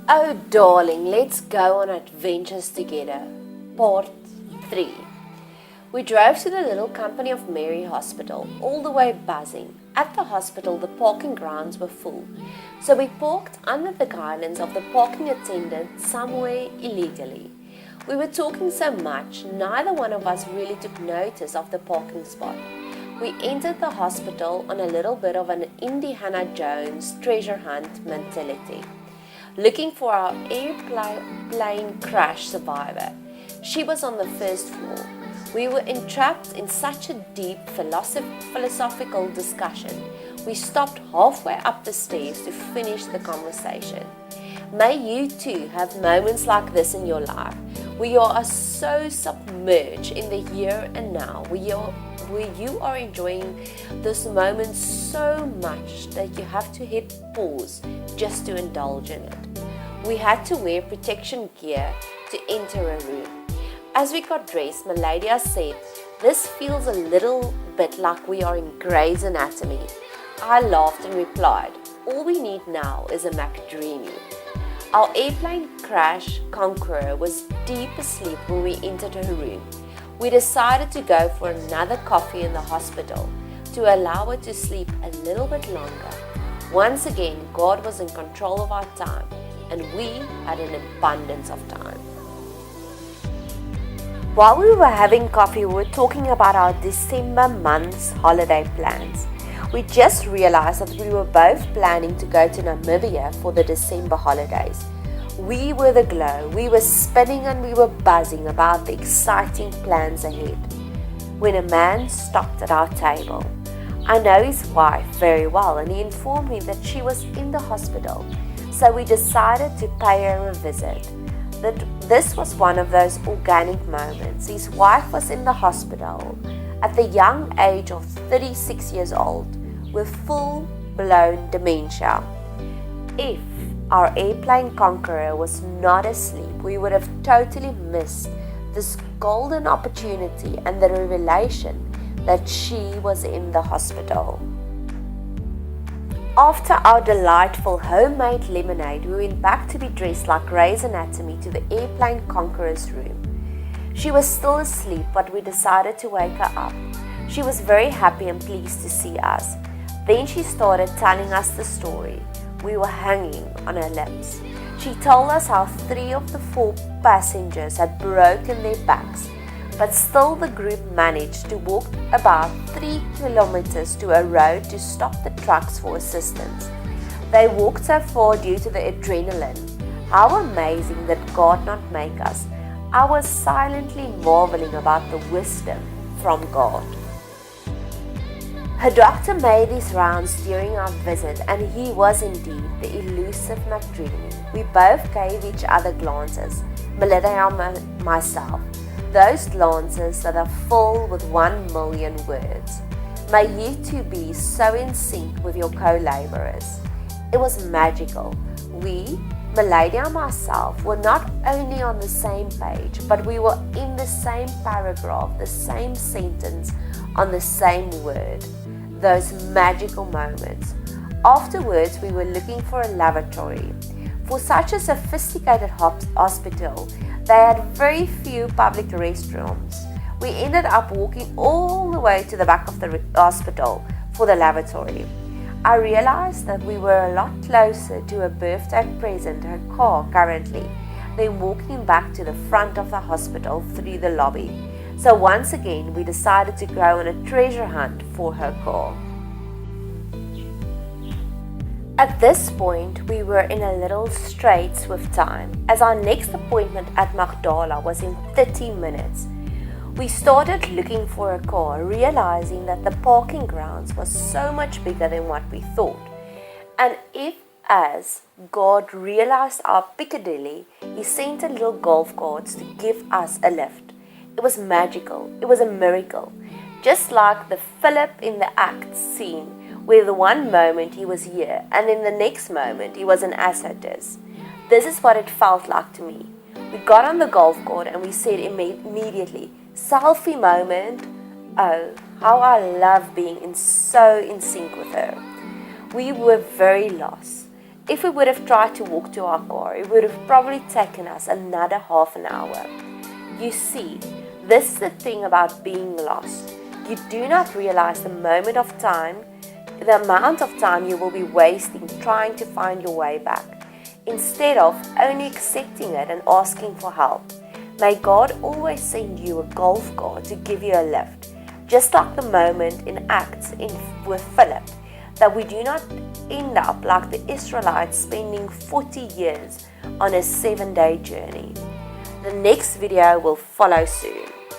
Oh darling, let's go on adventures together. Part 3. We drove to the little Company of Mary hospital, all the way buzzing. At the hospital, the parking grounds were full, so we parked under the guidance of the parking attendant somewhere illegally. We were talking so much, neither one of us really took notice of the parking spot. We entered the hospital on a little bit of an Indiana Jones treasure hunt mentality, looking for our airplane crash survivor. She was on the first floor. We were entrapped in such a deep philosophical discussion. We stopped halfway up the stairs to finish the conversation. May you too have moments like this in your life, where you are so submerged in the here and now, where you are enjoying this moment so much that you have to hit pause just to indulge in it. We had to wear protection gear to enter a room. As we got dressed, Milydia said, "This feels a little bit like we are in Grey's Anatomy." I laughed and replied, "All we need now is a McDreamy." Our airplane crash conqueror was deep asleep when we entered her room. We decided to go for another coffee in the hospital to allow her to sleep a little bit longer. Once again, God was in control of our time, and we had an abundance of time. While we were having coffee, we were talking about our December month's holiday plans. We just realized that we were both planning to go to Namibia for the December holidays. We were the glow, we were spinning and we were buzzing about the exciting plans ahead, when a man stopped at our table. I know his wife very well, and he informed me that she was in the hospital, so we decided to pay her a visit. This was one of those organic moments. His wife was in the hospital at the young age of 36 years old with full-blown dementia. If our airplane conqueror was not asleep, we would have totally missed this golden opportunity and the revelation that she was in the hospital. After our delightful homemade lemonade, we went back to be dressed like Grey's Anatomy to the airplane conqueror's room. She was still asleep, but we decided to wake her up. She was very happy and pleased to see us. Then she started telling us the story. We were hanging on her lips. She told us how 3 of the 4 passengers had broken their backs, but still the group managed to walk about 3 kilometers to a road to stop the trucks for assistance. They walked so far due to the adrenaline. How amazing that God not make us. I was silently marveling about the wisdom from God. Her doctor made his rounds during our visit, and he was indeed the elusive McDreamy. We both gave each other glances, Milydia and myself, those glances that are full with 1 million words. May you two be so in sync with your co-laborers. It was magical. We, Milydia and myself, were not only on the same page, but we were in the same paragraph, the same sentence, on the same word. Those magical moments. Afterwards, we were looking for a lavatory. For such a sophisticated hospital, they had very few public restrooms. We ended up walking all the way to the back of the hospital for the lavatory. I realized that we were a lot closer to a birthday present, her car currently, than walking back to the front of the hospital through the lobby. So once again, we decided to go on a treasure hunt for her car. At this point, we were in a little straits with time, as our next appointment at Magdala was in 30 minutes. We started looking for a car, realizing that the parking grounds was so much bigger than what we thought. And if, as God realized our Piccadilly, He sent a little golf carts to give us a lift. It was magical. It was a miracle. Just like the Philip in the Acts scene, where the one moment he was here and in the next moment he was in Azotus. This is what it felt like to me. We got on the golf cart and we said immediately, "Selfie moment." Oh, how I love being so in sync with her. We were very lost. If we would have tried to walk to our car, it would have probably taken us another half an hour. You see, this is the thing about being lost. You do not realize the amount of time you will be wasting trying to find your way back, instead of only accepting it and asking for help. May God always send you a golf cart to give you a lift, just like the moment in Acts with Philip, that we do not end up like the Israelites spending 40 years on a 7-day journey. The next video will follow soon.